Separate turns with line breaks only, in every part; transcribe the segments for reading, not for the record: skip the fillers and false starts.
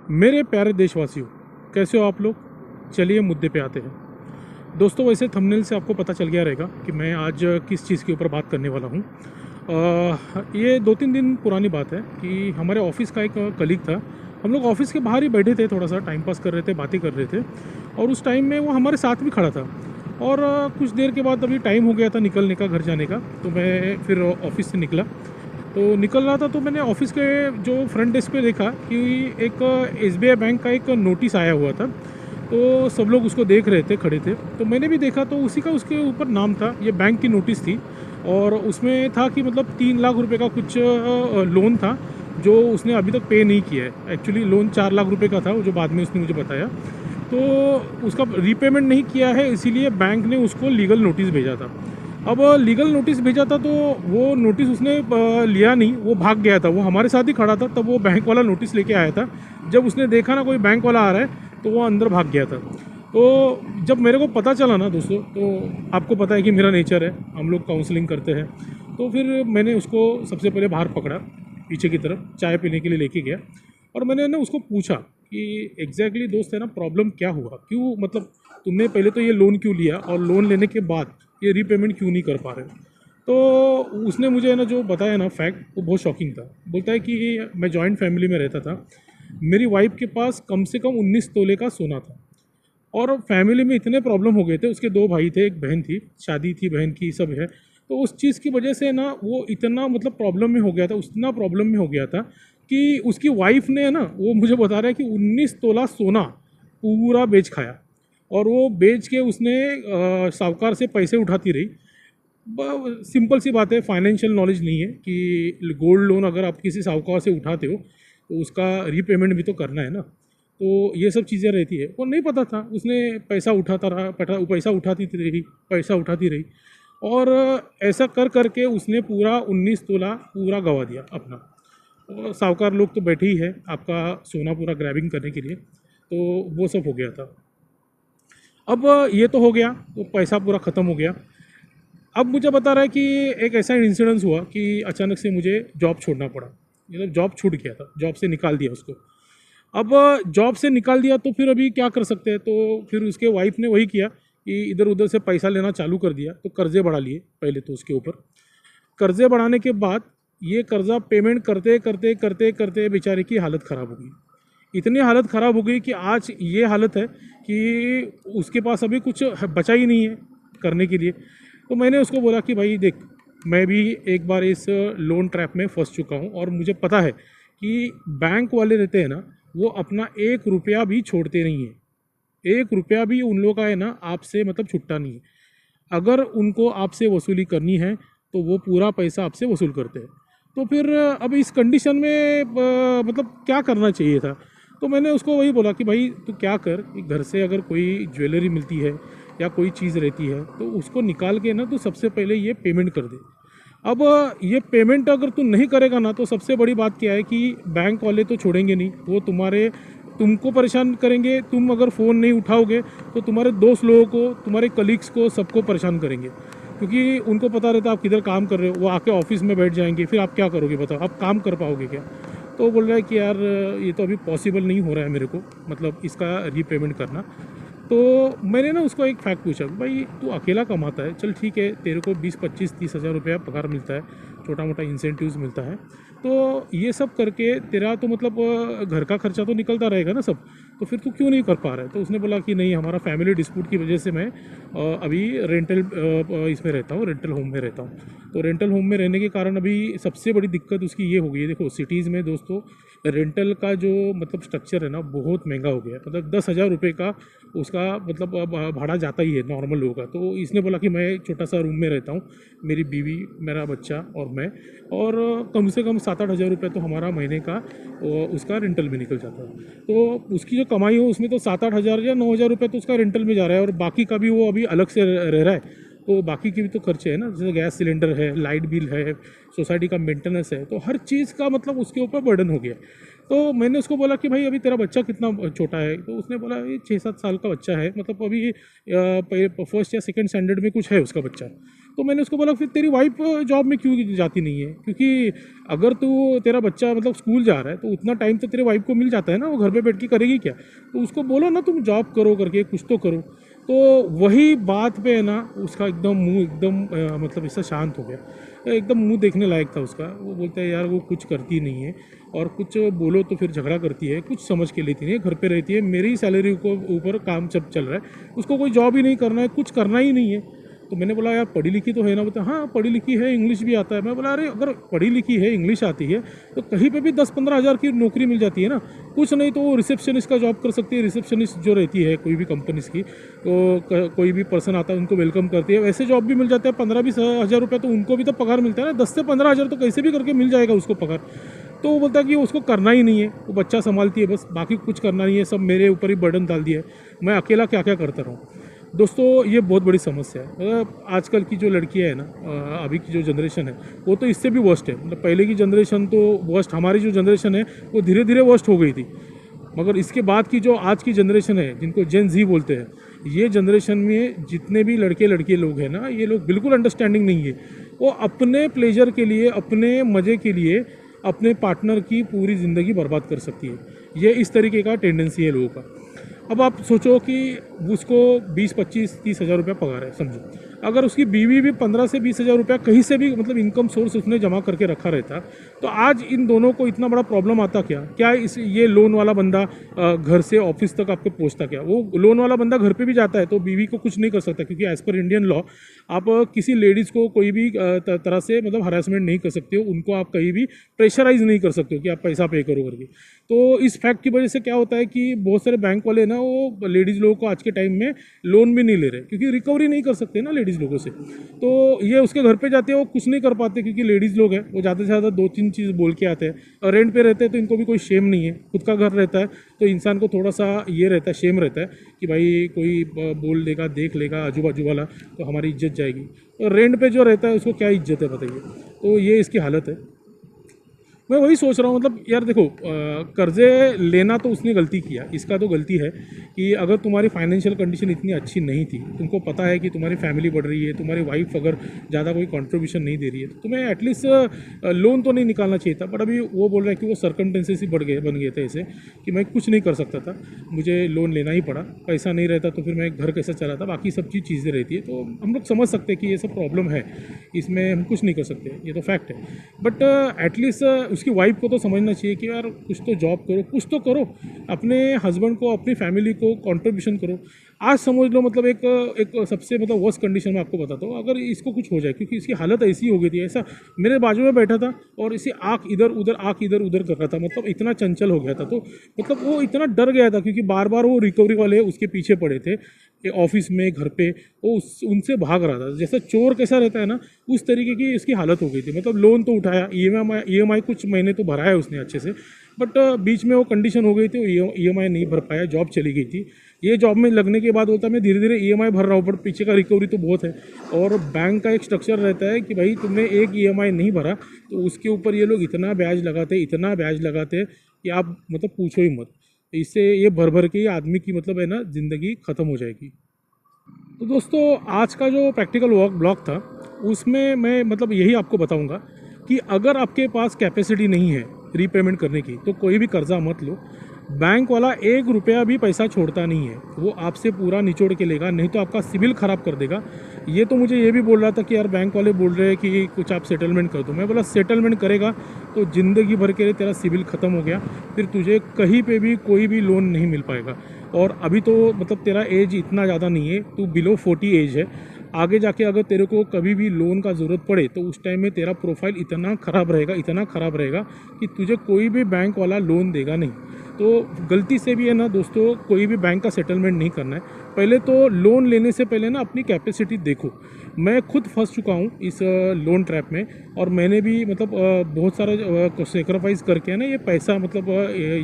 मेरे प्यारे देशवासियों, कैसे हो आप लोग। चलिए मुद्दे पे आते हैं। दोस्तों, वैसे थंबनेल से आपको पता चल गया रहेगा कि मैं आज किस चीज़ के ऊपर बात करने वाला हूँ। ये 2-3 दिन पुरानी बात है कि हमारे ऑफिस का एक कलीग था। हम लोग ऑफिस के बाहर ही बैठे थे, थोड़ा सा टाइम पास कर रहे थे, बातें कर रहे थे, और उस टाइम में वो हमारे साथ भी खड़ा था। और कुछ देर के बाद अभी टाइम हो गया था निकलने का, घर जाने का, तो मैं फिर ऑफिस से निकला। तो निकल रहा था तो मैंने ऑफिस के जो फ्रंट डेस्क पे देखा कि एक एसबीआई बैंक का एक नोटिस आया हुआ था। तो सब लोग उसको देख रहे थे, खड़े थे, तो मैंने भी देखा, तो उसी का उसके ऊपर नाम था, ये बैंक की नोटिस थी। और उसमें था कि मतलब 3 लाख रुपए का कुछ लोन था जो उसने अभी तक पे नहीं किया है। एक्चुअली लोन 4 लाख रुपए का था, वो जो बाद में उसने मुझे बताया। तो उसका रीपेमेंट नहीं किया है, इसीलिए बैंक ने उसको लीगल नोटिस भेजा था। अब लीगल नोटिस भेजा था तो वो नोटिस उसने लिया नहीं, वो भाग गया था। वो हमारे साथ ही खड़ा था, तब वो बैंक वाला नोटिस लेके आया था। जब उसने देखा ना कोई बैंक वाला आ रहा है, तो वो अंदर भाग गया था। तो जब मेरे को पता चला ना दोस्तों, तो आपको पता है कि मेरा नेचर है, हम लोग काउंसलिंग करते हैं। तो फिर मैंने उसको सबसे पहले बाहर पकड़ा, पीछे की तरफ चाय पीने के लिए लेके गया। और मैंने ना उसको पूछा कि एग्जैक्टली दोस्त है ना, प्रॉब्लम क्या हुआ, क्यों, मतलब तुमने पहले तो ये लोन क्यों लिया, और लोन लेने के बाद ये रीपेमेंट क्यों नहीं कर पा रहे। तो उसने मुझे है ना जो बताया ना फैक्ट, वो बहुत शॉकिंग था। बोलता है कि मैं जॉइंट फैमिली में रहता था, मेरी वाइफ के पास कम से कम 19 तोले का सोना था। और फैमिली में इतने प्रॉब्लम हो गए थे, उसके 2 भाई थे, एक बहन थी, शादी थी बहन की, सब है। तो उस चीज़ की वजह से ना वो इतना मतलब प्रॉब्लम में हो गया था, उतना प्रॉब्लम में हो गया था कि उसकी वाइफ ने ना, वो मुझे बता रहा है कि 19 तोला सोना पूरा बेच खाया। और वो बेच के उसने साहूकार से पैसे उठाती रही। सिंपल सी बात है, फाइनेंशियल नॉलेज नहीं है कि गोल्ड लोन अगर आप किसी साहूकार से उठाते हो तो उसका रीपेमेंट भी तो करना है ना। तो ये सब चीज़ें रहती है, वो नहीं पता था। उसने पैसा उठाता रहा, पैसा उठाती रही, पैसा उठाती रही। और ऐसा कर करके उसने पूरा 19 तोला पूरा गंवा दिया अपना। और साहूकार लोग तो बैठे ही है आपका सोना पूरा ग्रैबिंग करने के लिए। तो वो सब हो गया था। अब ये तो हो गया, तो पैसा पूरा ख़त्म हो गया। अब मुझे बता रहा है कि एक ऐसा इंसिडेंस हुआ कि अचानक से मुझे जॉब छोड़ना पड़ा, मतलब जॉब छूट गया था, जॉब से निकाल दिया उसको। अब जॉब से निकाल दिया तो फिर अभी क्या कर सकते हैं। तो फिर उसके वाइफ ने वही किया कि इधर उधर से पैसा लेना चालू कर दिया। तो कर्जे बढ़ा लिए पहले तो उसके ऊपर। कर्जे बढ़ाने के बाद ये कर्जा पेमेंट करते करते करते करते बेचारे की हालत ख़राब हो गई। इतनी हालत ख़राब हो गई कि आज ये हालत है कि उसके पास अभी कुछ बचा ही नहीं है करने के लिए। तो मैंने उसको बोला कि भाई देख, मैं भी एक बार इस लोन ट्रैप में फंस चुका हूँ, और मुझे पता है कि बैंक वाले रहते हैं ना, वो अपना 1 रुपया भी छोड़ते नहीं है। 1 रुपया भी उन लोगों का है ना आपसे मतलब छुट्टा नहीं है। अगर उनको आपसे वसूली करनी है तो वो पूरा पैसा आपसे वसूल करते हैं। तो फिर अब इस कंडीशन में मतलब क्या करना चाहिए था। तो मैंने उसको वही बोला कि भाई तू क्या कर कि घर से अगर कोई ज्वेलरी मिलती है या कोई चीज़ रहती है तो उसको निकाल के ना, तो सबसे पहले ये पेमेंट कर दे। अब ये पेमेंट अगर तू नहीं करेगा ना, तो सबसे बड़ी बात क्या है कि बैंक वाले तो छोड़ेंगे नहीं, वो तुमको परेशान करेंगे। तुम अगर फ़ोन नहीं उठाओगे तो तुम्हारे दोस्त लोगों को, तुम्हारे कलीग्स को, सबको परेशान करेंगे, क्योंकि उनको पता रहता है आप किधर काम कर रहे हो। वो आके ऑफिस में बैठ जाएंगे, फिर आप क्या करोगे बताओ, आप काम कर पाओगे क्या। तो बोल रहा है कि यार ये तो अभी पॉसिबल नहीं हो रहा है मेरे को, मतलब इसका रीपेमेंट करना। तो मैंने ना उसको एक फैक्ट पूछा, भाई तू अकेला कमाता है, चल ठीक है, तेरे को 20-25-30 हज़ार रुपया पगार मिलता है, छोटा मोटा इंसेंटिव्स मिलता है। तो ये सब करके तेरा तो मतलब घर का खर्चा तो निकलता रहेगा ना सब। तो फिर तू क्यों नहीं कर पा रहा है। तो उसने बोला कि नहीं, हमारा फैमिली डिस्प्यूट की वजह से मैं अभी रेंटल इसमें रहता हूँ, रेंटल होम में रहता हूँ। तो रेंटल होम में रहने के कारण अभी सबसे बड़ी दिक्कत उसकी ये हो गई है। देखो सिटीज़ में दोस्तों, रेंटल का जो मतलब स्ट्रक्चर है ना, बहुत महंगा हो गया है। मतलब 10 हज़ार रुपये का उसका मतलब भाड़ा जाता ही है नॉर्मल लोगों का। तो इसने बोला कि मैं छोटा सा रूम में रहता हूँ, मेरी बीवी, मेरा बच्चा और मैं, और कम से कम 7-8 हज़ार रुपये तो हमारा महीने का उसका रेंटल में निकल जाता है। तो उसकी जो कमाई हो उसमें तो 7-8 हज़ार या 9 हज़ार रुपये तो उसका रेंटल में जा रहा है, और बाकी का भी वो अभी अलग से रह रहा है। तो बाकी के भी तो खर्चे हैं ना, जैसे गैस सिलेंडर है, लाइट बिल है, सोसाइटी का मेंटेनेंस है, तो हर चीज़ का मतलब उसके ऊपर बर्डन हो गया। तो मैंने उसको बोला कि भाई अभी तेरा बच्चा कितना छोटा है। तो उसने बोला ये 6-7 साल का बच्चा है, मतलब अभी फर्स्ट या सेकंड स्टैंडर्ड में कुछ है उसका बच्चा। तो मैंने उसको बोला फिर तेरी वाइफ जॉब में क्यों जाती नहीं है, क्योंकि अगर तू तेरा बच्चा मतलब स्कूल जा रहा है तो उतना टाइम तो तेरे वाइफ को मिल जाता है ना, वो घर पे बैठ के करेगी क्या, तो उसको बोलो ना तुम जॉब करो करके, कुछ तो करो। तो वही बात पे है ना उसका एकदम मुंह एकदम मतलब ऐसा शांत हो गया, एकदम मुंह देखने लायक था उसका। वो बोलता है यार वो कुछ करती नहीं है, और कुछ बोलो तो फिर झगड़ा करती है, कुछ समझ के लेती नहीं है, घर पे रहती है, मेरी सैलरी को ऊपर काम सब चल रहा है, उसको कोई जॉब ही नहीं करना है, कुछ करना ही नहीं है। तो मैंने बोला यार पढ़ी लिखी तो है ना, बोलता हाँ पढ़ी लिखी है, इंग्लिश भी आता है। मैं बोला अरे अगर पढ़ी लिखी है, इंग्लिश आती है, तो कहीं पे भी 10-15 हज़ार की नौकरी मिल जाती है ना, कुछ नहीं तो वो रिसेप्शनिस्ट का जॉब कर सकती है। रिसेप्शनिस्ट जो रहती है कोई भी कंपनीज की, तो कोई भी पर्सन आता है उनको वेलकम करती है, वैसे जॉब भी मिल जाता है। 15-20 हज़ार रुपये तो उनको भी तो पगार मिलता है ना, 10 से 15 हज़ार तो कैसे भी करके मिल जाएगा उसको पगार। तो वो बोलता है कि उसको करना ही नहीं है, वो बच्चा संभालती है बस, बाकी कुछ करना नहीं है, सब मेरे ऊपर ही बर्डन डाल दिया है, मैं अकेला क्या क्या करता रहूँ। दोस्तों ये बहुत बड़ी समस्या है। आजकल की जो लड़कियां है ना, अभी की जो जनरेशन है वो तो इससे भी वर्स्ट है। मतलब पहले की जनरेशन तो वर्स्ट, हमारी जो जनरेशन है वो धीरे धीरे वर्स्ट हो गई थी, मगर इसके बाद की जो आज की जनरेशन है जिनको जेन जी बोलते हैं, ये जनरेशन में जितने भी लड़के लड़के लोग हैं ना, ये लोग बिल्कुल अंडरस्टैंडिंग नहीं है। वो अपने प्लेजर के लिए, अपने मज़े के लिए अपने पार्टनर की पूरी ज़िंदगी बर्बाद कर सकती है। ये इस तरीके का टेंडेंसी है लोगों का। अब आप सोचो कि उसको 20-25-30 हज़ार रुपया पगार है समझो, अगर उसकी बीवी भी 15 से 20 हज़ार रुपया कहीं से भी मतलब इनकम सोर्स उसने जमा करके रखा रहता, तो आज इन दोनों को इतना बड़ा प्रॉब्लम आता क्या? क्या इस ये लोन वाला बंदा घर से ऑफिस तक आपको पहुंचता क्या? वो लोन वाला बंदा घर पे भी जाता है तो बीवी को कुछ नहीं कर सकता, क्योंकि एज़ पर इंडियन लॉ आप किसी लेडीज़ को कोई भी तरह से मतलब हरासमेंट नहीं कर सकते हो, उनको आप कहीं भी प्रेशराइज नहीं कर सकते हो कि आप पैसा पे करो करके। तो इस फैक्ट की वजह से क्या होता है कि बहुत सारे बैंक वाले ना वो लेडीज़ लोगों को आज के टाइम में लोन भी नहीं ले रहे, क्योंकि रिकवरी नहीं कर सकते ना लेडीज़ लोगों से। तो ये उसके घर पे जाते हैं, वो कुछ नहीं कर पाते, क्योंकि लेडीज़ लोग हैं, वो ज़्यादा से ज़्यादा 2-3 चीज़ बोल के आते हैं। और रेंट पे रहते हैं तो इनको भी कोई शेम नहीं है, खुद का घर रहता है तो इंसान को थोड़ा सा ये रहता है, शेम रहता है कि भाई कोई बोल देगा, देख लेगा आजू बाजू वाला, तो हमारी इज्जत जाएगी। और रेंट पे जो रहता है उसको क्या इज्जत है बताइए। तो ये इसकी हालत है। मैं वही सोच रहा हूँ, मतलब यार देखो, कर्जे लेना तो उसने गलती किया, इसका तो गलती है कि अगर तुम्हारी फाइनेंशियल कंडीशन इतनी अच्छी नहीं थी, तुमको पता है कि तुम्हारी फैमिली बढ़ रही है, तुम्हारी वाइफ अगर ज़्यादा कोई कंट्रीब्यूशन नहीं दे रही है, तो तुम्हें एटलीस्ट लोन तो नहीं निकालना चाहिए था। बट अभी वो बोल रहा है कि वो सर्कमटेंसेस ही बन गए थे ऐसे कि मैं कुछ नहीं कर सकता था, मुझे लोन लेना ही पड़ा, पैसा नहीं रहता तो फिर मैं घर कैसे चलाता, बाकी सब चीज़ें रहती है। तो हम लोग समझ सकते हैं कि ये सब प्रॉब्लम है, इसमें हम कुछ नहीं कर सकते, ये तो फैक्ट है। बट एटलीस्ट उसकी वाइफ को तो समझना चाहिए कि यार कुछ तो जॉब करो, कुछ तो करो, अपने हस्बैंड को, अपनी फैमिली को कंट्रीब्यूशन करो। आज समझ लो मतलब एक सबसे मतलब वर्स्ट कंडीशन में आपको बताता हूँ, अगर इसको कुछ हो जाए, क्योंकि इसकी हालत ऐसी हो गई थी, ऐसा मेरे बाजू में बैठा था और इसे आँख इधर उधर कर रहा था, मतलब इतना चंचल हो गया था। तो मतलब वो इतना डर गया था, क्योंकि बार बार वो रिकवरी वाले उसके पीछे पड़े थे, ऑफिस में, घर पे, वो उनसे भाग रहा था। जैसा चोर कैसा रहता है ना, उस तरीके की इसकी हालत हो गई थी। मतलब लोन तो उठाया, ईएमआई कुछ महीने तो भरा है उसने अच्छे से, बट बीच में वो कंडीशन हो गई थी, ईएमआई नहीं भर पाया, जॉब चली गई थी। ये जॉब में लगने के बाद होता है मैं धीरे धीरे ईएमआई भर रहा हूँ, बट पीछे का रिकवरी तो बहुत है। और बैंक का एक स्ट्रक्चर रहता है कि भाई तुमने एक ईएमआई नहीं भरा तो उसके ऊपर ये लोग इतना ब्याज लगाते कि आप मतलब पूछो ही मत। इससे ये भर के ही आदमी की मतलब है ना ज़िंदगी ख़त्म हो जाएगी। तो दोस्तों आज का जो प्रैक्टिकल ब्लॉग था उसमें मैं मतलब यही आपको बताऊंगा कि अगर आपके पास कैपेसिटी नहीं है रीपेमेंट करने की तो कोई भी कर्जा मत लो। बैंक वाला 1 रुपया भी पैसा छोड़ता नहीं है, वो आपसे पूरा निचोड़ के लेगा, नहीं तो आपका सिविल ख़राब कर देगा। ये तो मुझे ये भी बोल रहा था कि यार बैंक वाले बोल रहे हैं कि कुछ आप सेटलमेंट कर दो। मैं बोला सेटलमेंट करेगा तो ज़िंदगी भर के लिए तेरा सिविल ख़त्म हो गया, फिर तुझे कहीं पे भी कोई भी लोन नहीं मिल पाएगा। और अभी तो मतलब तेरा एज इतना ज़्यादा नहीं है, तू बिलो 40 एज है। आगे जाके अगर तेरे को कभी भी लोन का ज़रूरत पड़े तो उस टाइम में तेरा प्रोफाइल इतना ख़राब रहेगा कि तुझे कोई भी बैंक वाला लोन देगा नहीं। तो गलती से भी है ना दोस्तों, कोई भी बैंक का सेटलमेंट नहीं करना है। पहले तो लोन लेने से पहले ना अपनी कैपेसिटी देखो। मैं खुद फंस चुका हूँ इस लोन ट्रैप में, और मैंने भी मतलब बहुत सारा सेक्रीफाइस करके ना ये पैसा मतलब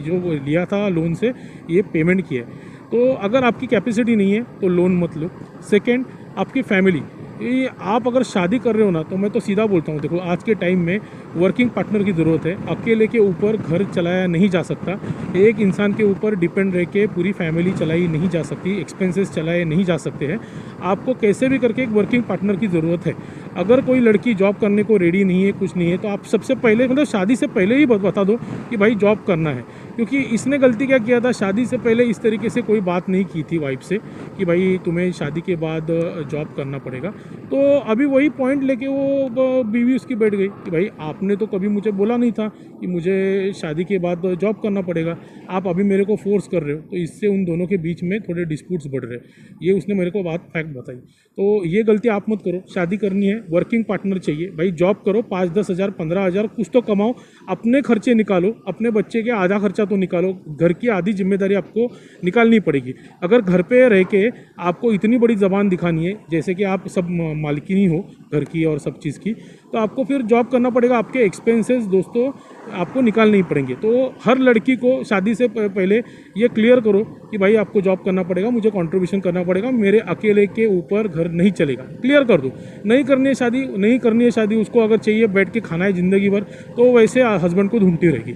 जो लिया था लोन से ये पेमेंट किया है। तो अगर आपकी कैपेसिटी नहीं है तो लोन मत लो। सेकेंड, आपकी फैमिली, ये आप अगर शादी कर रहे हो ना, तो मैं तो सीधा बोलता हूँ, देखो आज के टाइम में वर्किंग पार्टनर की ज़रूरत है। अकेले के ऊपर घर चलाया नहीं जा सकता, एक इंसान के ऊपर डिपेंड रह के पूरी फैमिली चलाई नहीं जा सकती, एक्सपेंसेस चलाए नहीं जा सकते हैं। आपको कैसे भी करके एक वर्किंग पार्टनर की ज़रूरत है। अगर कोई लड़की जॉब करने को रेडी नहीं है, कुछ नहीं है, तो आप सबसे पहले मतलब शादी से पहले ही बता दो कि भाई जॉब करना है। क्योंकि इसने गलती क्या किया था, शादी से पहले इस तरीके से कोई बात नहीं की थी वाइफ से कि भाई तुम्हें शादी के बाद जॉब करना पड़ेगा। तो अभी वही पॉइंट लेके वो बीवी उसकी बैठ गई कि भाई आपने तो कभी मुझे बोला नहीं था कि मुझे शादी के बाद जॉब करना पड़ेगा, आप अभी मेरे को फोर्स कर रहे हो। तो इससे उन दोनों के बीच में थोड़े डिस्प्यूट्स बढ़ रहे हैं। ये उसने मेरे को बात फैक्ट बताई। तो ये गलती आप मत करो। शादी करनी है, वर्किंग पार्टनर चाहिए भाई, जॉब करो, 5-10 हज़ार 15 हज़ार कुछ तो कमाओ, अपने खर्चे निकालो, अपने बच्चे के आधा खर्चा तो निकालो, घर की आधी जिम्मेदारी आपको निकालनी पड़ेगी। अगर घर पे रह के आपको इतनी बड़ी ज़बान दिखानी है, जैसे कि आप सब मालिकिनी हो घर की और सब चीज़ की, तो आपको फिर जॉब करना पड़ेगा। आपके एक्सपेंसेस दोस्तों आपको निकालने ही पड़ेंगे। तो हर लड़की को शादी से पहले ये क्लियर करो कि भाई आपको जॉब करना पड़ेगा, मुझे कंट्रीब्यूशन करना पड़ेगा, मेरे अकेले के ऊपर घर नहीं चलेगा। क्लियर कर दो। नहीं करनी है शादी, नहीं करनी है शादी, उसको अगर चाहिए बैठ के खाना है ज़िंदगी भर, तो वैसे हस्बैंड को ढूंढती रहेगी।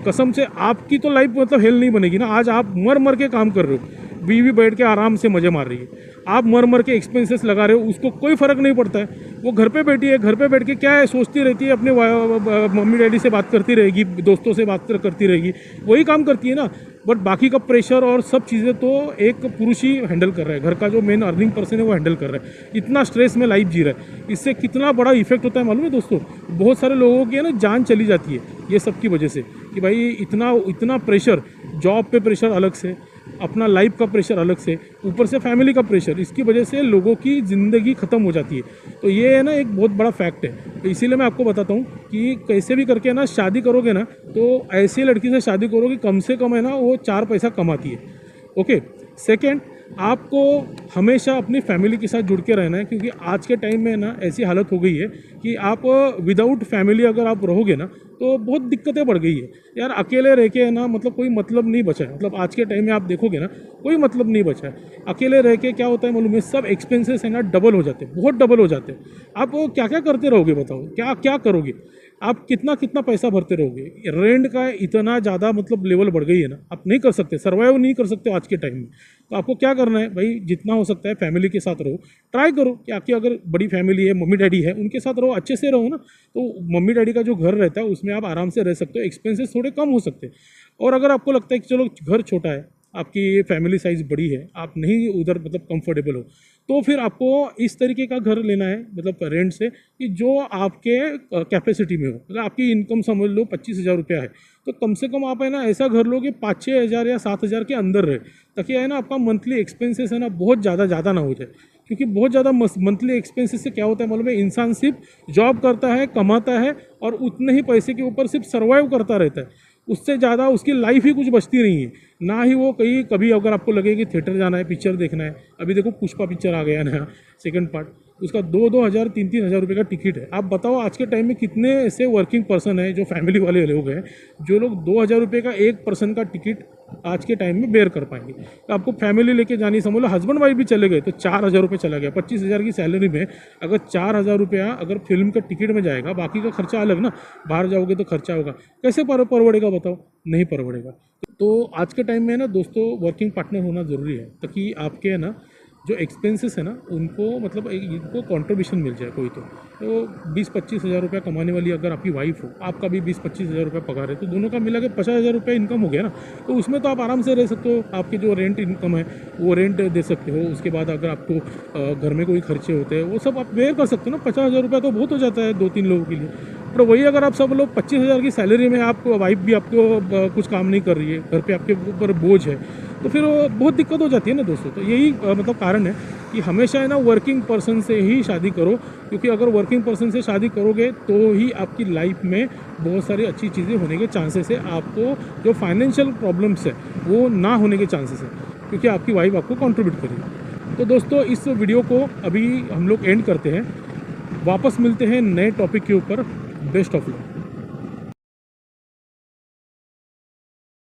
कसम से आपकी तो लाइफ मतलब हेल नहीं बनेगी ना। आज आप मर के काम कर रहे हो, बीवी बैठ के आराम से मज़े मार रही है, आप मर के एक्सपेंसेस लगा रहे हो, उसको कोई फ़र्क नहीं पड़ता है। वो घर पे बैठी है, घर पे बैठ के क्या है सोचती रहती है, अपने मम्मी डैडी से बात करती रहेगी, दोस्तों से बात करती रहेगी, वही काम करती है ना। बट बाकी का प्रेशर और सब चीज़ें तो एक पुरुष ही हैंडल कर रहा है। घर का जो मेन अर्निंग पर्सन है वो हैंडल कर रहा है। इतना स्ट्रेस में लाइफ जी रहा है, इससे कितना बड़ा इफेक्ट होता है मालूम है दोस्तों। बहुत सारे लोगों की है ना जान चली जाती है ये सब की वजह से कि भाई इतना प्रेशर, जॉब पे प्रेशर अलग से, अपना लाइफ का प्रेशर अलग से, ऊपर से फैमिली का प्रेशर, इसकी वजह से लोगों की ज़िंदगी ख़त्म हो जाती है। तो ये है ना एक बहुत बड़ा फैक्ट है। तो इसीलिए मैं आपको बताता हूँ कि कैसे भी करके ना शादी करोगे ना, तो ऐसी लड़की से शादी करोगे कम से कम है ना वो 4 पैसा कमाती है। ओके। सेकेंड, आपको हमेशा अपनी फैमिली के साथ जुड़ के रहना है, क्योंकि आज के टाइम में ना ऐसी हालत हो गई है कि आप विदाउट फैमिली अगर आप रहोगे ना तो बहुत दिक्कतें बढ़ गई है यार। अकेले रह के ना मतलब कोई मतलब नहीं बचा है। मतलब आज के टाइम में आप देखोगे ना कोई मतलब नहीं बचा है। अकेले रह के क्या होता है मालूम है, सब एक्सपेंसेस है ना डबल हो जाते हैं, बहुत डबल हो जाते हैं। आप क्या क्या करते रहोगे बताओ, क्या क्या करोगे आप, कितना कितना पैसा भरते रहोगे। रेंट का इतना ज़्यादा मतलब लेवल बढ़ गई है ना, आप नहीं कर सकते, सर्वाइव नहीं कर सकते आज के टाइम में। तो आपको क्या करना है भाई, जितना हो सकता है फैमिली के साथ रहो, ट्राई करो कि आपकी अगर बड़ी फैमिली है, मम्मी डैडी है, उनके साथ रहो, अच्छे से रहो ना। तो मम्मी डैडी का जो घर रहता है उसमें आप आराम से रह सकते हो, एक्सपेंसेस थोड़े कम हो सकते हैं। और अगर आपको लगता है कि चलो घर छोटा है, आपकी फैमिली साइज़ बड़ी है, आप नहीं उधर मतलब कंफर्टेबल हो, तो फिर आपको इस तरीके का घर लेना है मतलब रेंट से कि जो आपके कैपेसिटी में हो। मतलब आपकी इनकम समझ लो 25,000 रुपया है, तो कम से कम आप है ना ऐसा घर लो कि 5-6 हज़ार या 7 हज़ार के अंदर रहे, ताकि है ना आपका मंथली एक्सपेंसेस है ना बहुत ज़्यादा ना हो जाए। क्योंकि बहुत ज़्यादा मंथली एक्सपेंसेस से क्या होता है मालूम है, इंसान सिर्फ जॉब करता है, कमाता है और उतने ही पैसे के ऊपर सिर्फ सर्वाइव करता रहता है। उससे ज़्यादा उसकी लाइफ ही कुछ बचती नहीं है। ना ही वो कभी अगर आपको लगे कि थिएटर जाना है, पिक्चर देखना है, अभी देखो पुष्पा पिक्चर आ गया नया सेकंड पार्ट, उसका 2-2 हज़ार 3-3 हज़ार रुपये का टिकट है। आप बताओ आज के टाइम में कितने ऐसे वर्किंग पर्सन हैं जो फैमिली वाले लोग हैं, जो लोग 2,000 रुपये का एक पर्सन का टिकट आज के टाइम में बेयर कर पाएंगे। तो आपको फैमिली लेके जानी, समझ लो हस्बैंड वाइफ भी चले गए तो 4,000 रुपये चला गया। 25,000 की सैलरी में अगर 4,000 रुपया अगर फिल्म का टिकट में जाएगा, बाकी का खर्चा अलग ना, बाहर जाओगे तो खर्चा होगा, कैसे परवड़ेगा बताओ, नहीं परवड़ेगा। तो आज के टाइम में ना दोस्तों वर्किंग पार्टनर होना ज़रूरी है, ताकि आपके है ना जो एक्सपेंसेस है ना उनको मतलब इनको कंट्रीब्यूशन मिल जाए कोई। तो 20-25 हज़ार रुपया कमाने वाली अगर आपकी वाइफ हो, आपका भी 20-25 हज़ार रुपया पगार है, तो दोनों का मिला के 50 हज़ार रुपया इनकम हो गया ना। तो उसमें तो आप आराम से रह सकते हो। आपके जो रेंट इनकम है वो रेंट दे सकते हो। उसके बाद अगर आपको घर में कोई खर्चे होते हैं वो सब आप बेयर कर सकते हो ना। 50 हज़ार रुपया तो बहुत हो जाता है 2-3 लोगों के लिए। पर वही अगर आप सब लोग 25 हज़ार की सैलरी में, आपको वाइफ भी आपको कुछ काम नहीं कर रही है, घर पे आपके ऊपर बोझ है, तो फिर बहुत दिक्कत हो जाती है ना दोस्तों। तो यही मतलब कारण है कि हमेशा है ना वर्किंग पर्सन से ही शादी करो, क्योंकि अगर वर्किंग पर्सन से शादी करोगे तो ही आपकी लाइफ में बहुत सारी अच्छी चीज़ें होने के चांसेस है। आपको जो फाइनेंशियल प्रॉब्लम्स है वो ना होने के चांसेस है, क्योंकि आपकी वाइफ आपको कंट्रीब्यूट करेगी। तो दोस्तों इस वीडियो को अभी हम लोग एंड करते हैं, वापस मिलते हैं नए टॉपिक के ऊपर। Best of luck.